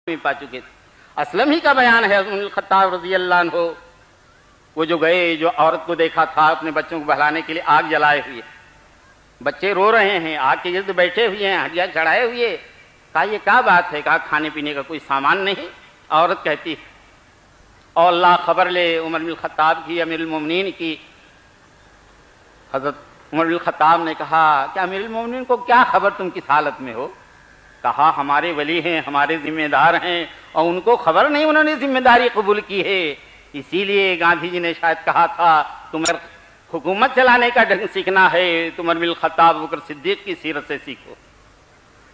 میں پا چکے تھے۔ اسلم ہی کا بیان ہے عمر الخطاب رضی اللہ عنہ، وہ جو گئے، جو عورت کو دیکھا تھا اپنے بچوں کو بہلانے کے لیے آگ جلائے ہوئے، بچے رو رہے ہیں، آگ کے گرد بیٹھے ہوئے ہیں، ہڈیاں چڑھائے ہوئے، کہا یہ کیا بات ہے؟ کہا کھانے پینے کا کوئی سامان نہیں۔ عورت کہتی ہے اور اللہ خبر لے عمر بن الخطاب کی، امیر المومنین کی۔ حضرت عمر بن الخطاب نے کہا کہ امیر المومنین کو کیا خبر تم کس حالت میں ہو؟ کہا ہمارے ولی ہیں، ہمارے ذمہ دار ہیں، اور ان کو خبر نہیں، انہوں نے ذمہ داری قبول کی ہے، اسی لیے گاندھی جی نے شاید کہا تھا تمہیں حکومت چلانے کا ڈھنگ سیکھنا ہے، تم عمر بن الخطاب بکر صدیق کی سیرت سے سیکھو۔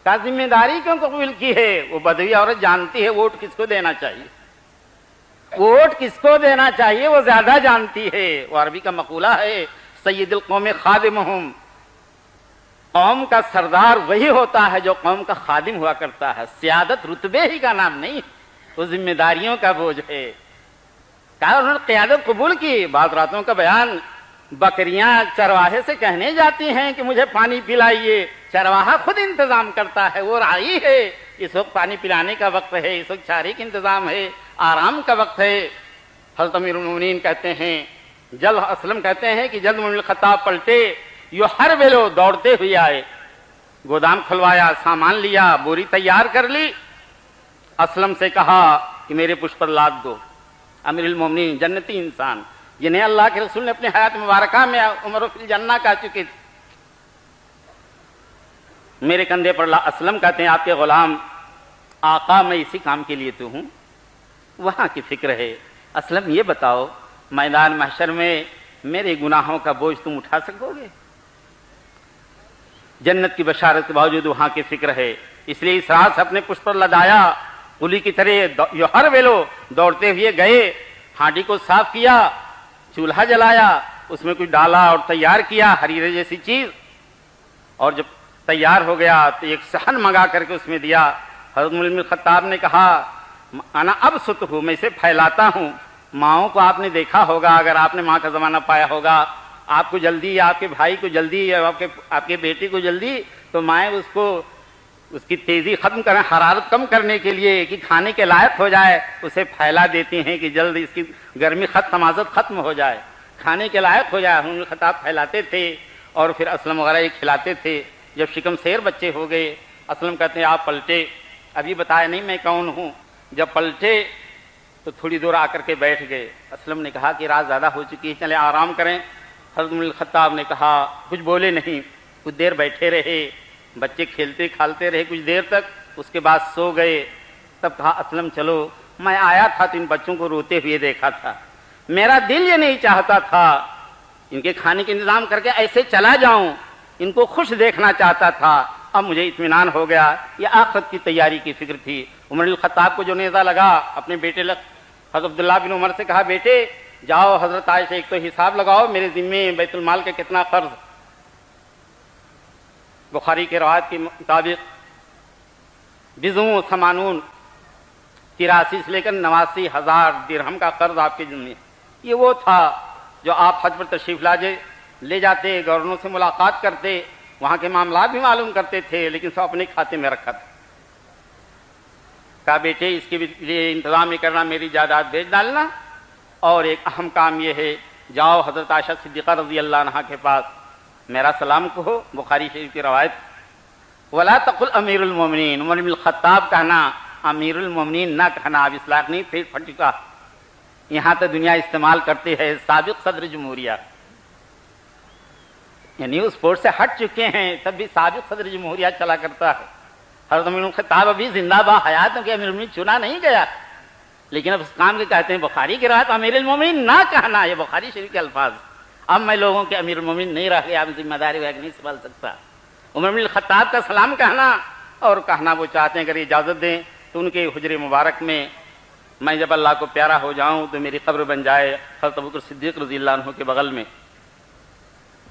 کہا ذمہ داری کیوں قبول کی ہے؟ وہ بدوی عورت جانتی ہے ووٹ کس کو دینا چاہیے، ووٹ کس کو دینا چاہیے وہ زیادہ جانتی ہے۔ وہ عربی کا مقولہ ہے سید القوم خادمہم، قوم کا سردار وہی ہوتا ہے جو قوم کا خادم ہوا کرتا ہے، سیادت رتبے ہی کا نام نہیں، وہ ذمہ داریوں کا بوجھ ہے۔ کہا انہوں نے قیادت قبول کی۔ بعض راتوں کا بیان، بکریاں چرواہے سے کہنے جاتی ہیں کہ مجھے پانی پلائیے، چرواہا خود انتظام کرتا ہے، وہ راعی ہے، اس وقت پانی پلانے کا وقت ہے، اس وقت چارے کا انتظام ہے، آرام کا وقت ہے۔ حضرت امیر المومنین کہتے ہیں، جلد اسلم کہتے ہیں کہ جلد عمر بن الخطاب پلٹے، یو ہر ویلو دوڑتے ہوئے آئے، گودام کھلوایا، سامان لیا، بوری تیار کر لی، اسلم سے کہا کہ میرے پشت پر لاد دو۔ امیر المومنین جنتی انسان جنہیں اللہ کے رسول نے اپنے حیات مبارکہ میں عمر فی الجنہ کہا چکے تھے، میرے کندھے پر اسلم کہتے ہیں آپ کے غلام، آقا میں اسی کام کے لیے تو ہوں، وہاں کی فکر ہے۔ اسلم یہ بتاؤ میدان محشر میں میرے گناہوں کا بوجھ تم اٹھا سکو گے؟ جنت کی بشارت کے باوجود وہاں کی فکر ہے، اس لیے اس رات سے اپنے پشت پر لدایا، قلی کی طرح ہر ویلو دوڑتے ہوئے گئے، ہانڈی کو صاف کیا، چولہا جلایا، اس میں کچھ ڈالا اور تیار کیا حریرے جیسی چیز، اور جب تیار ہو گیا تو ایک صحن منگا کر کے اس میں دیا۔ حضرت عمر بن الخطاب نے کہا انا ابسط ہوں، میں اسے پھیلاتا ہوں۔ ماؤں کو آپ نے دیکھا ہوگا، اگر آپ نے ماں کا زمانہ پایا ہوگا، آپ کو جلدی، آپ کے بھائی کو جلدی، آپ کے بیٹے کو جلدی، تو مائیں اس کو اس کی تیزی ختم کریں، حرارت کم کرنے کے لیے کہ کھانے کے لائق ہو جائے، اسے پھیلا دیتی ہیں کہ جلد اس کی گرمی تمازت ختم ہو جائے، کھانے کے لائق ہو جائے۔ ہم خطاب پھیلاتے تھے اور پھر اسلم وغیرہ یہ کھلاتے تھے۔ جب شکم سیر بچے ہو گئے، اسلم کہتے ہیں آپ پلٹے، ابھی بتایا نہیں میں کون ہوں، جب پلٹے تو تھوڑی دور آ کر کے بیٹھ گئے۔ اسلم نے کہا کہ رات زیادہ ہو چکی ہے، چلے آرام کریں۔ حضرت عمر الخطاب نے کہا، کچھ بولے نہیں، کچھ دیر بیٹھے رہے، بچے کھیلتے کھالتے رہے کچھ دیر تک، اس کے بعد سو گئے۔ تب کہا اسلم چلو، میں آیا تھا تو ان بچوں کو روتے ہوئے دیکھا تھا، میرا دل یہ نہیں چاہتا تھا ان کے کھانے کے انتظام کر کے ایسے چلا جاؤں، ان کو خوش دیکھنا چاہتا تھا، اب مجھے اطمینان ہو گیا، یہ آخرت کی تیاری کی فکر تھی۔ عمر الخطاب کو جو نیزہ لگا، اپنے بیٹے حضرت عبداللہ بن عمر سے کہا بیٹے جاؤ حضرت عائشہ ایک تو حساب لگاؤ میرے ذمے بیت المال کا کتنا قرض۔ بخاری کے روایت کے مطابق بضع ثمانون 83 سے لے کر 89,000 درہم کا قرض آپ کے ذمے۔ یہ وہ تھا جو آپ حج پر تشریف لے جاتے، گورنروں سے ملاقات کرتے، وہاں کے معاملات بھی معلوم کرتے تھے، لیکن سب اپنے کھاتے میں رکھا تھا۔ کہا بیٹے اس کے لیے انتظام یہ کرنا، میری جائیداد بیچ ڈالنا، اور ایک اہم کام یہ ہے جاؤ حضرت عائشہ صدیقہ رضی اللہ عنہا کے پاس میرا سلام کہو۔ بخاری شریف کی روایت، ولا تقل امیر المومنین، عمر بن الخطاب کہنا، امیر المومنین نہ کہنا، اب اصلاح نہیں، پھر پھٹکا، یہاں تو دنیا استعمال کرتی ہے سابق صدر جمہوریہ، یعنی اس پوسٹ سے ہٹ چکے ہیں تب بھی سابق صدر جمہوریہ چلا کرتا ہے۔ حضرت عمر بن الخطاب ابھی زندہ با حیات ہیں کہ امیر المومنین چنا نہیں گیا، لیکن اب اس کام کے کہتے ہیں بخاری کی روایت امیر المومنین نہ کہنا، یہ بخاری شریف کے الفاظ۔ اب میں لوگوں کے امیر المومنین نہیں رہ گیا، اب ذمہ داری نہیں سنبھال سکتا۔ عمر بن الخطاب کا سلام کہنا، اور کہنا وہ چاہتے ہیں اگر اجازت دیں تو ان کے حجر مبارک میں میں جب اللہ کو پیارا ہو جاؤں تو میری قبر بن جائے حضرت ابوبکر صدیق رضی اللہ عنہ کے بغل میں،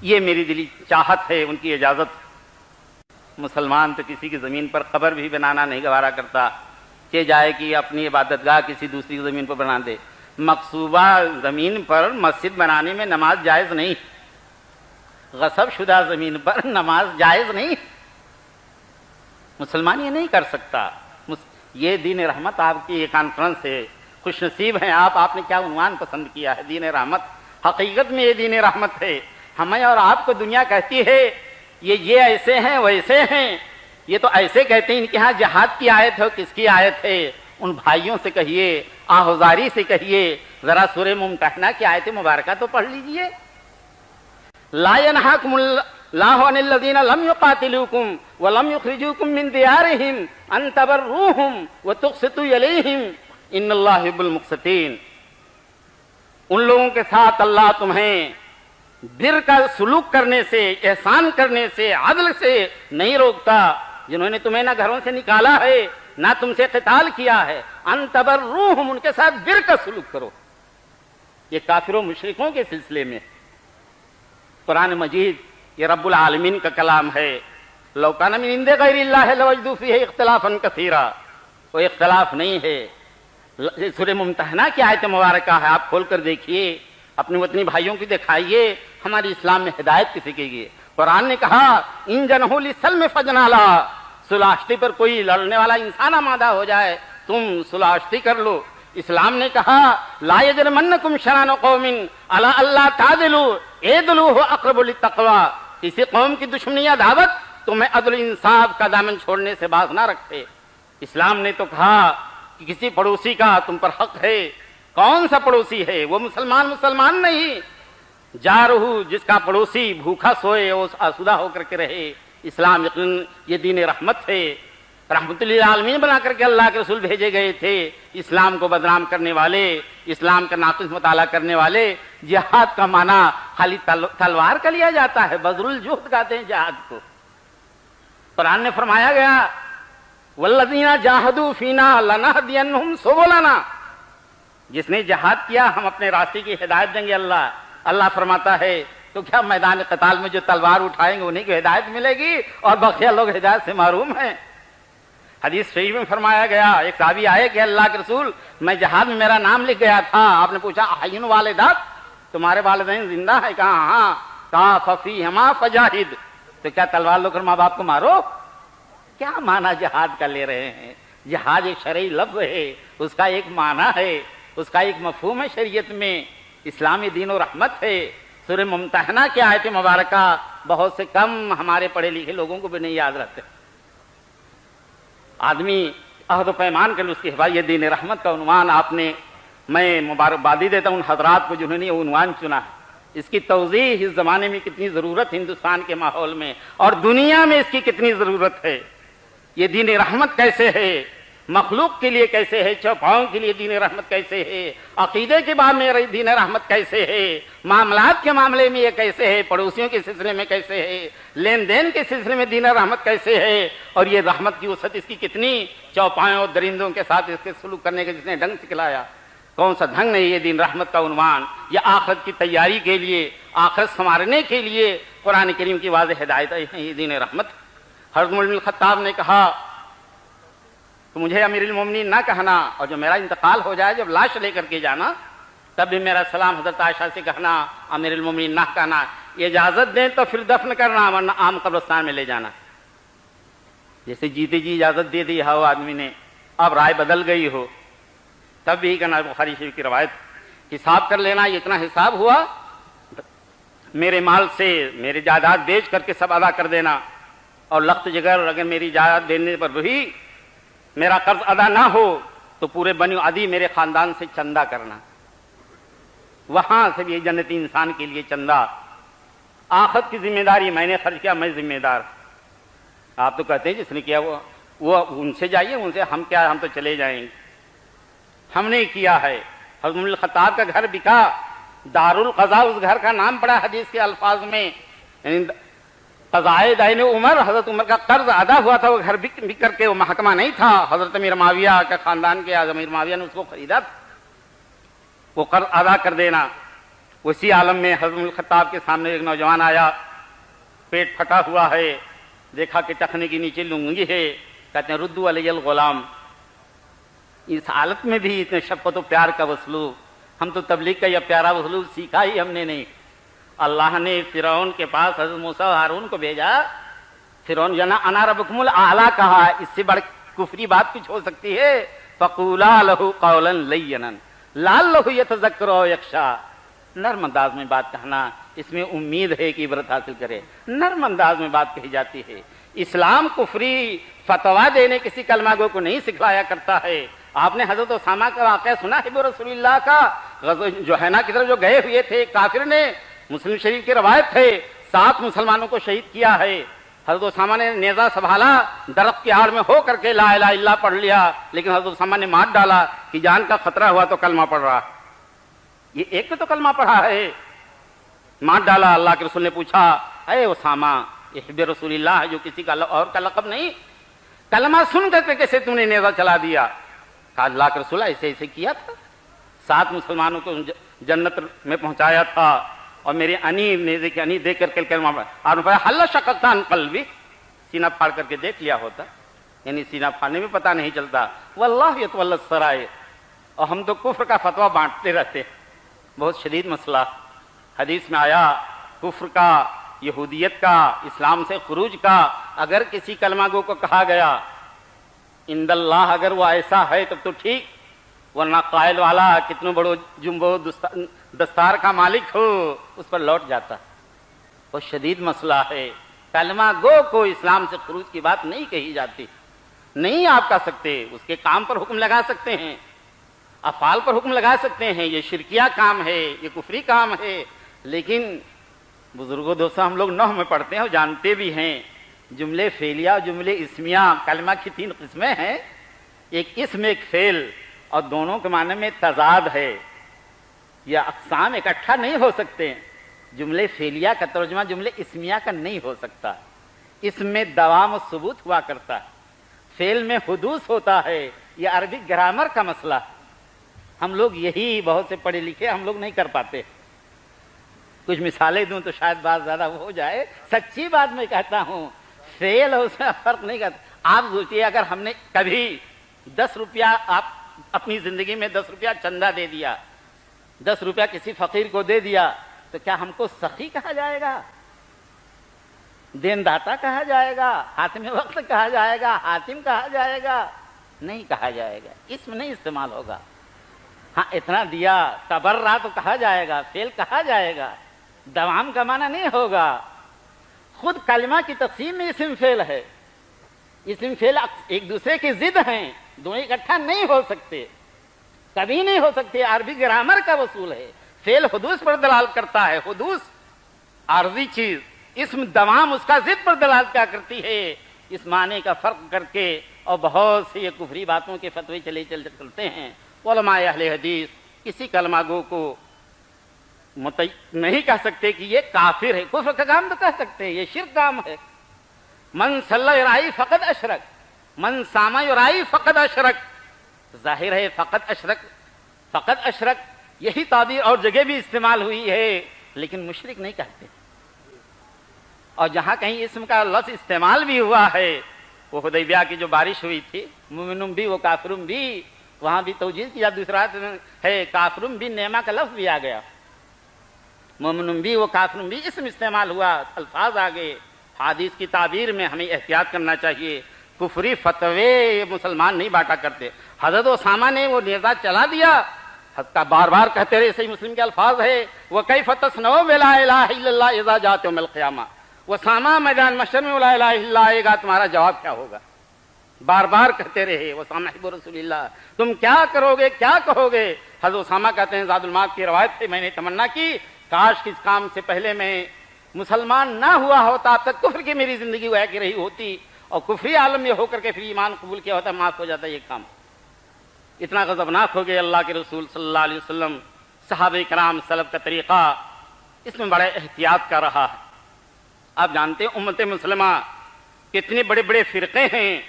یہ میری دلی چاہت ہے، ان کی اجازت۔ مسلمان تو کسی کی زمین پر قبر بھی بنانا نہیں گوارا کرتا، کہ جائے کہ اپنی عبادت گاہ کسی دوسری زمین پر بنا دے۔ مقصوبہ زمین پر مسجد بنانے میں نماز جائز نہیں، غصب شدہ زمین پر نماز جائز نہیں، مسلمان یہ نہیں کر سکتا۔ یہ دین رحمت آپ کی یہ کانفرنس ہے، خوش نصیب ہیں آپ نے کیا عنوان پسند کیا ہے، دین رحمت۔ حقیقت میں یہ دین رحمت ہے۔ ہمیں اور آپ کو دنیا کہتی ہے یہ ایسے ہیں ویسے ہیں، یہ تو ایسے کہتے ہیں، ان کے ہاں جہاد کی آیت ہے، کس کی آیت ہے؟ ان بھائیوں سے کہیے، آہوزاری سے کہیے، ذرا سورہ ممتحنہ کی آیت مبارکہ تو پڑھ لیجئے۔ لا ينهاكم الله عن الذين لم يقاتلوكم ولم يخرجوكم من ديارهم ان تبروهم وتقسطوا اليهم ان الله يحب المقسطين۔ ان لوگوں کے ساتھ اللہ تمہیں بر کا سلوک کرنے سے، احسان کرنے سے، عدل سے نہیں روکتا، جنہوں نے تمہیں نہ گھروں سے نکالا ہے نہ تم سے قتال کیا ہے، ان تبروهم، ان کے ساتھ بر کا سلوک کرو۔ یہ کافروں مشرکوں کے سلسلے میں قرآن مجید یہ رب العالمین کا کلام ہے۔ لو کان من عند غیر اللہ لوجدوا فیہ اختلافا کثیرا، کوئی اختلاف نہیں ہے۔ سورہ ممتحنہ کی آیت مبارکہ ہے، آپ کھول کر دیکھیے، اپنے وطنی بھائیوں کی دکھائیے، ہماری اسلام میں ہدایت کسی کے لیے۔ قرآن نے کہا ان جنحوا للسلم فاجنحوا لها، صلح پر کوئی لڑنے والا انسان آمادہ ہو جائے تم صلح کر لو۔ اسلام نے کہا لا یجرمنکم شنآن قوم علی الا تعدلوا اعدلوا هو اقرب للتقوی، کسی قوم کی دشمنی یا دعوت تمہیں عدل انصاف کا دامن چھوڑنے سے باز نہ رکھتے۔ اسلام نے تو کہا کہ کسی پڑوسی کا تم پر حق ہے۔ کون سا پڑوسی ہے؟ وہ مسلمان نہیں، جارہو، جس کا پڑوسی بھوکا سوئے اور آسودہ ہو کر کے رہے۔ اسلام یقین یہ دین رحمت ہے، رحمت للعالمین بنا کر کے اللہ کے رسول بھیجے گئے تھے۔ اسلام کو بدنام کرنے والے، اسلام کا ناقص مطالعہ کرنے والے، جہاد کا معنی خالی تلوار کا لیا جاتا ہے، بذل الجہد کہتے ہیں جہاد کو۔ قرآن نے فرمایا گیا والذین جاہدوا فینا لنہدینہم سبلنا، جس نے جہاد کیا ہم اپنے راستے کی ہدایت دیں گے۔ اللہ فرماتا ہے تو کیا میدان قتال میں جو تلوار اٹھائیں گے انہیں کی ہدایت ملے گی اور بقیہ لوگ ہدایت سے محروم ہیں؟ حدیث شریف میں فرمایا گیا، ایک صحابی آئے کہ اللہ کے رسول میں جہاد میں میرا نام لکھ گیا تھا، آپ نے پوچھا احین والدات، تمہارے والدین زندہ ہے؟ کہا ہاں، کہا ففیہما فجاہد، تو کیا تلوار لو کر ماں باپ کو مارو؟ کیا معنی جہاد کا لے رہے ہیں؟ جہاد ایک شرعی لفظ ہے، اس کا ایک معنی ہے، اس کا ایک مفہوم ہے شریعت میں۔ اسلامی دین و رحمت ہے۔ سورہ ممتحنہ کی آیت مبارکہ بہت سے کم ہمارے پڑھے لکھے لوگوں کو بھی نہیں یاد رہتے۔ آدمی عہد و پیمان کر لو اس کی حفاظت، یہ دین رحمت کا عنوان آپ نے، میں مبارکبادی دیتا ہوں ان حضرات کو جنہوں نے یہ عنوان چنا ہے۔ اس کی توضیح اس زمانے میں کتنی ضرورت، ہندوستان کے ماحول میں اور دنیا میں اس کی کتنی ضرورت ہے۔ یہ دین رحمت کیسے ہے، مخلوق کے لیے کیسے ہے، چوپاؤں کے لیے دین رحمت کیسے ہے، عقیدے کے بارے میں دین رحمت کیسے ہے، معاملات کے معاملے میں یہ کیسے ہے، پڑوسیوں کے سلسلے میں کیسے ہے، لین دین کے سلسلے میں دین رحمت کیسے ہے، اور یہ رحمت کی وسعت اس کی کتنی، چوپایوں اور درندوں کے ساتھ اس کے سلوک کرنے کا جس نے ڈھنگ سکھلایا، کون سا ڈھنگ نہیں یہ دین رحمت کا عنوان۔ یہ آخرت کی تیاری کے لیے، آخرت سنوارنے کے لیے قرآن کریم کی واضح ہدایت ہے، یہ دین رحمت۔ حضرت عمر بن الخطاب نے کہا تو مجھے امیر المومنین نہ کہنا، اور جو میرا انتقال ہو جائے جب لاش لے کر کے جانا تب بھی میرا سلام حضرت عائشہ سے کہنا، امیر المومنین نہ کہنا، یہ اجازت دیں تو پھر دفن کرنا ورنہ عام قبرستان میں لے جانا۔ جیسے جیتے جی اجازت دے دی ہو آدمی نے، اب رائے بدل گئی ہو تب بھی کہنا، بخاری شریف کی روایت، حساب کر لینا، اتنا حساب ہوا میرے مال سے میرے جائیداد بیچ کر کے سب ادا کر دینا، اور لخت جگر اگر میری جائیداد دینے پر بھی میرا قرض ادا نہ ہو تو پورے بنو عدی میرے خاندان سے چندہ کرنا، وہاں سے بھی جنتی انسان کے لیے چندہ۔ آخرت کی ذمہ داری میں نے خرچ کیا، میں ذمہ دار۔ آپ تو کہتے ہیں جس نے کیا وہ ان سے جائیے، ان سے ہم کیا، ہم تو چلے جائیں گے، ہم نے کیا ہے۔ حضرت عمر الخطاب کا گھر بکا، دار القضاء اس گھر کا نام پڑا حدیث کے الفاظ میں، یعنی قضائے دین عمر، حضرت عمر کا قرض ادا ہوا تھا، وہ گھر بک کر کے، وہ محکمہ نہیں تھا، حضرت امیر معاویہ کا خاندان کے امیر معاویہ نے اس کو خریدا تھا، وہ قرض ادا کر دینا۔ اسی عالم میں حضرت الخطاب کے سامنے ایک نوجوان آیا، پیٹ پھٹا ہوا ہے، دیکھا کہ ٹخنے کے نیچے لنگی ہے، کہتے ہیں ردو علی الغلام۔ اس حالت میں بھی اتنے شفقت و پیار کا اسلوب، ہم تو تبلیغ کا یہ پیارا اسلوب سیکھا ہی ہم نے نہیں۔ اللہ نے فرعون کے پاس حضرت موسیٰ و ہارون کو بھیجا، فرعون جنا انا ربکم الاعلی کہا، اس سے بڑھ کفری بات کچھ ہو سکتی ہے؟ فقولا لہ قولا لینا لعلہ یتذکر او یخشی، نرم انداز میں بات کہنا، اس میں امید ہے کہ عبرت حاصل کرے، نرم انداز میں بات کہی جاتی ہے۔ اسلام کفری فتویٰ دینے کسی کلمہ گو کو نہیں سکھلایا کرتا ہے۔ آپ نے حضرت اسامہ کا واقعہ سنا ہے رسول اللہ کا، جوہینہ کی طرف جو گئے ہوئے تھے کافر نے، مسلم شریف کی روایت ہے 7 مسلمانوں کو شہید کیا ہے۔ حضرت اسامہ نے نیزہ سنبھالا، درخت کی آڑ میں ہو کر کے لا الہ الا اللہ پڑھ لیا، لیکن حضرت اسامہ نے مار ڈالا کہ جان کا خطرہ ہوا تو کلمہ پڑھ رہا۔ یہ ایک تو کلمہ پڑھا ہے، مار ڈالا۔ اللہ کے رسول نے پوچھا اے اسامہ احب رسول اللہ، جو کسی کا اور کا لقب نہیں، کلمہ سن کر کے کیسے تم نے نیزہ چلا دیا؟ کہا اللہ کے رسول ایسے ایسے کیا تھا، 7 مسلمانوں کو جنت میں پہنچایا تھا، اور میرے انی نیزے کی انی دیکھ کر کے کلمہ پڑھا۔ اور حل شققتان قلبی، سینہ پھاڑ کر کے دیکھ لیا ہوتا، یعنی سینہ پھاڑنے میں پتہ نہیں چلتا۔ واللہ یتولی السرائر، اور ہم تو کفر کا فتویٰ بانٹتے رہتے، بہت شدید مسئلہ۔ حدیث میں آیا کفر کا، یہودیت کا، اسلام سے خروج کا اگر کسی کلمہ گو کو کہا گیا عند اللہ، اگر وہ ایسا ہے تب تو ٹھیک، ورنہ قائل والا کتنوں بڑو جنبو دستار کا مالک ہو اس پر لوٹ جاتا۔ وہ شدید مسئلہ ہے، کلمہ گو کو اسلام سے خروج کی بات نہیں کہی جاتی، نہیں آپ کہہ سکتے، اس کے کام پر حکم لگا سکتے ہیں، افعال پر حکم لگا سکتے ہیں، یہ شرکیہ کام ہے، یہ کفری کام ہے، لیکن بزرگوں دوستوں ہم لوگ نحو میں پڑھتے ہیں اور جانتے بھی ہیں جملے فعلیہ اور جملے اسمیہ کلمہ کی 3 قسمیں ہیں، ایک اسم ایک فعل، اور دونوں کے معنی میں تضاد ہے، یہ اقسام اکٹھا نہیں ہو سکتے۔ جملے فعلیہ کا ترجمہ جملے اسمیہ کا نہیں ہو سکتا، اسم میں دوام و ثبوت ہوا کرتا ہے، فعل میں حدوث ہوتا ہے، یہ عربی گرامر کا مسئلہ ہے۔ ہم لوگ یہی بہت سے پڑھے لکھے ہم لوگ نہیں کر پاتے۔ کچھ مثالیں دوں تو شاید بات زیادہ ہو جائے، سچی بات میں کہتا ہوں، فعل اور اس میں فرق نہیں کرتا۔ آپ سوچیے اگر ہم نے کبھی 10 روپیہ، آپ اپنی زندگی میں 10 روپیہ چندہ دے دیا، 10 روپیہ کسی فقیر کو دے دیا، تو کیا ہم کو سخی کہا جائے گا، دینداتا کہا جائے گا، حاتم وقت کہا جائے گا، حاتم کہا جائے گا؟ نہیں کہا جائے گا، اسم نہیں استعمال ہوگا۔ ہاں اتنا دیا تبرع تو کہا جائے گا، فعل کہا جائے گا، دوام کا معنی نہیں ہوگا۔ خود کلمہ کی تقسیم میں اسم فعل ہے، اسم فعل ایک دوسرے کی ضد ہیں، دونوں اکٹھا نہیں ہو سکتے، کبھی نہیں ہو سکتے، عربی گرامر کا اصول ہے۔ فعل حدوث پر دلالت کرتا ہے، حدوث عارضی چیز، اسم دوام اس کا ضد پر دلالت کیا کرتی ہے، اس معنی کا فرق کر کے، اور بہت سی یہ کفری باتوں کے فتوے چلتے ہیں۔ علماء اہل حدیث کسی کلمہ گو کو نہیں کہہ سکتے کہ یہ کافر ہے، کفر کا کام تو کہہ سکتے ہیں، یہ شرک کام ہے۔ من صلی یرائی فقد اشرک، من سام یرائی فقد اشرک، ظاہر ہے فقد اشرک یہی تعبیر اور جگہ بھی استعمال ہوئی ہے، لیکن مشرک نہیں کہتے۔ اور جہاں کہیں اسم کا لفظ استعمال بھی ہوا ہے، وہ حدیبیہ کی جو بارش ہوئی تھی، مومنون بھی و کافرون بھی، وہاں بھی توجیہ کیا، دوسرا ہے کافرون بھی، نعمہ کا لفظ بھی آ گیا، مومنون بھی و کافرون بھی اسم استعمال ہوا، الفاظ آگے۔ حدیث کی تعبیر میں ہمیں احتیاط کرنا چاہیے، کفری فتوے مسلمان نہیں بانٹا کرتے۔ حضرت اسامہ نے وہ نیزہ چلا دیا، حتیٰ بار بار کہتے رہے، صحیح مسلم کے الفاظ ہے وَكَيْفَ تَصْنَعُ بِلَا إِلَٰهَ إِلَّا اللَّهِ إِذَا جَاءَتْ يَوْمَ الْقِيَامَةِ، اسامہ میدان محشر میں لا الہ الا اللہ آئے گا، تمہارا جواب کیا ہوگا؟ بار بار کہتے رہے اسامہ حب رسول اللہ، تم کیا کرو گے، کیا کہو گے؟ حضرت اسامہ کہتے ہیں، زاد المعاد کی روایت سے میں نے تمنا کی کاش کس کام سے پہلے میں مسلمان نہ ہوا ہوتا، اب تک کفر کی میری زندگی وہ کی رہی ہوتی، اور کفری عالم میں ہو کر کے پھر ایمان قبول کیا ہوتا، معاف ہو جاتا یہ کام۔ اتنا غضبناک ہو گئے اللہ کے رسول صلی اللہ علیہ وسلم۔ صحابہ کرام سلف کا طریقہ اس میں بڑے احتیاط کا رہا ہے۔ آپ جانتے ہیں امت مسلمہ کتنے بڑے بڑے فرقے ہیں،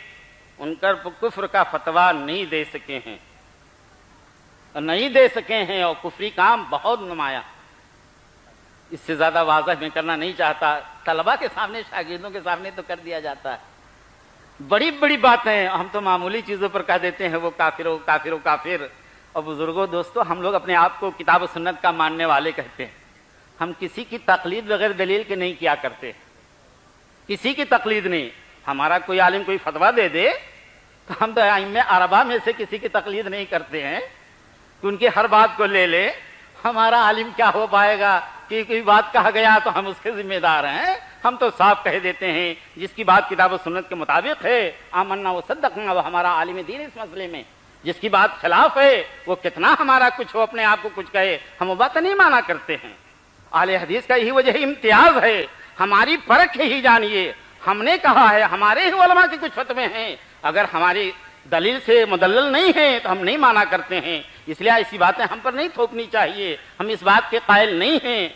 ان پر کفر کا فتویٰ نہیں دے سکے ہیں، اور کفری کام بہت نمایاں۔ اس سے زیادہ واضح میں کرنا نہیں چاہتا، طلباء کے سامنے، شاگردوں کے سامنے تو کر دیا جاتا ہے، بڑی بڑی باتیں ہم تو معمولی چیزوں پر کہہ دیتے ہیں، وہ کافر ہو کافر ہو کافر۔ اور بزرگوں دوستو، ہم لوگ اپنے آپ کو کتاب و سنت کا ماننے والے کہتے ہیں، ہم کسی کی تقلید بغیر دلیل کے نہیں کیا کرتے، کسی کی تقلید نہیں۔ ہمارا کوئی عالم کوئی فتویٰ دے دے تو ہم تو ائمہ اربعہ میں سے کسی کی تقلید نہیں کرتے ہیں کہ ان کی ہر بات کو لے لے. ہمارا عالم کیا ہو پائے گا کہ کوئی بات کہا گیا تو ہم اس کے ذمہ دار ہیں. ہم تو صاف کہہ دیتے ہیں جس کی بات کتاب و سنت کے مطابق ہے آمنا و صدقنا، وہ ہمارا عالم دین اس مسئلے میں. جس کی بات خلاف ہے وہ کتنا ہمارا کچھ ہو، اپنے آپ کو کچھ کہے، ہم وہ بات نہیں مانا کرتے ہیں. اہل حدیث کا یہی وجہ امتیاز ہے. ہماری فرق ہی جانیے. ہم نے کہا ہے، ہمارے ہی علماء کے کچھ فتوے ہیں، اگر ہماری دلیل سے مدلل نہیں ہیں تو ہم نہیں مانا کرتے ہیں. اس لیے ایسی باتیں ہم پر نہیں تھوپنی چاہیے. ہم اس بات کے قائل نہیں ہیں.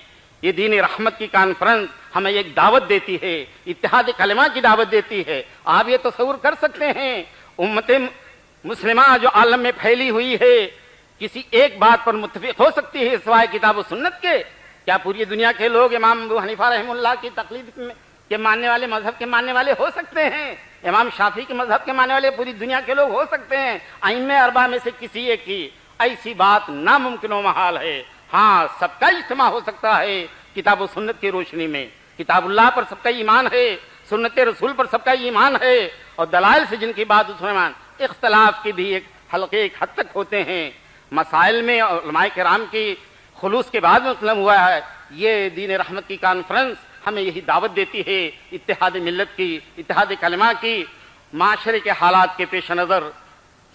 یہ دین رحمت کی کانفرنس ہمیں ایک دعوت دیتی ہے، اتحاد کلمہ کی دعوت دیتی ہے. آپ یہ تصور کر سکتے ہیں امت مسلمہ جو عالم میں پھیلی ہوئی ہے کسی ایک بات پر متفق ہو سکتی ہے سوائے کتاب و سنت کے؟ کیا پوری دنیا کے لوگ امام ابو حنیفہ رحمہ اللہ کی تقلید کے ماننے والے، مذہب کے ماننے والے ہو سکتے ہیں؟ امام شافعی کے مذہب کے ماننے والے پوری دنیا کے لوگ ہو سکتے ہیں؟ ائمہ اربعہ میں سے کسی ایک کی؟ ایسی بات ناممکن و محال ہے. ہاں، سب کا اجتماع ہو سکتا ہے کتاب و سنت کی روشنی میں. کتاب اللہ پر سب کا ایمان ہے، سنت رسول پر سب کا ایمان ہے، اور دلائل سے جن کی بات اس میں اختلاف کی بھی ایک حلقے ایک حد تک ہوتے ہیں. مسائل میں علماء کرام کی خلوص کے بعد مسلم ہوا ہے. یہ دین رحمت کی کانفرنس ہمیں یہی دعوت دیتی ہے اتحاد ملت کی، اتحاد کلمہ کی. معاشرے کے حالات کے پیش نظر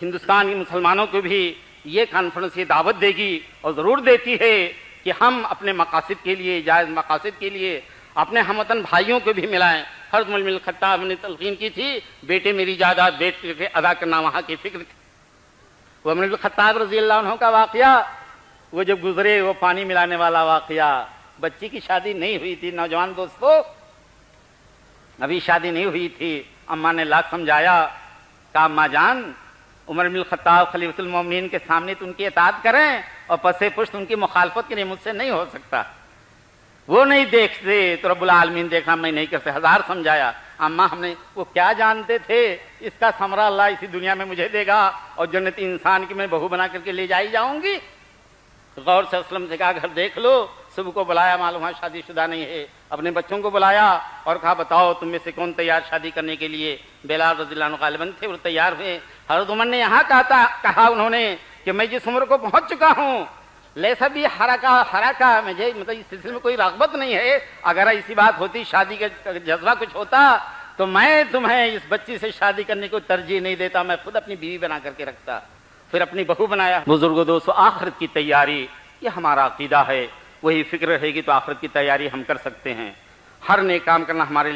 ہندوستان کے مسلمانوں کو بھی یہ کانفرنس یہ دعوت دے گی، اور ضرور دیتی ہے کہ ہم اپنے مقاصد کے لیے، جائز مقاصد کے لیے اپنے ہم وطن بھائیوں کو بھی ملائیں. حضرت عمر بن الخطاب نے تلقین کی تھی، بیٹے میری جائیداد بیٹے کے ادا کرنا وہاں کی فکر تھی. وہ عمر بن الخطاب رضی اللہ عنہ کا واقعہ، وہ جب گزرے وہ پانی ملانے والا واقعہ، بچی کی شادی نہیں ہوئی تھی. نوجوان دوستو، ابھی شادی نہیں ہوئی تھی. اماں نے لاکھ سمجھایا، کہا اماں جان، عمر بن الخطاب خلیفۃ المومنین کے سامنے تو ان کی اطاعت کریں اور پسے پشت ان کی مخالفت کریں، مجھ سے نہیں ہو سکتا. وہ نہیں دیکھتے تو رب العالمین دیکھا میں نہیں کرتے. ہزار سمجھایا. اماں ہم نے، وہ کیا جانتے تھے اس کا ثمرہ اللہ اسی دنیا میں مجھے دے گا اور جنتی انسان کی میں بہو بنا کر کے لے جائی جاؤں گی. غور سے اسلم سے کہا گھر دیکھ لو. صبح کو بلایا، معلوم ہے شادی شدہ نہیں ہے. اپنے بچوں کو بلایا اور کہا بتاؤ تم میں سے کون تیار شادی کرنے کے لیے؟ بلال رضی اللہ عنہ غالباً تھے، وہ تیار ہوئے. حضرت عمر نے یہاں کہا انہوں نے کہ میں جس عمر کو پہنچ چکا ہوں، لیسا بھی حرکا مجھے مطلب اس سلسلے میں کوئی رغبت نہیں ہے. اگر ایسی بات ہوتی، شادی کا جذبہ کچھ ہوتا تو میں تمہیں اس بچی سے شادی کرنے کو ترجیح نہیں دیتا، میں خود اپنی بیوی بنا کر کے رکھتا، پھر اپنی بہو بنایا. بزرگوں دوستو، آخرت کی تیاری یہ ہمارا عقیدہ ہے. وہی فکر رہے گی تو آخرت کی تیاری ہم کر سکتے ہیں. ہر نیک کام کرنا ہمارے لیے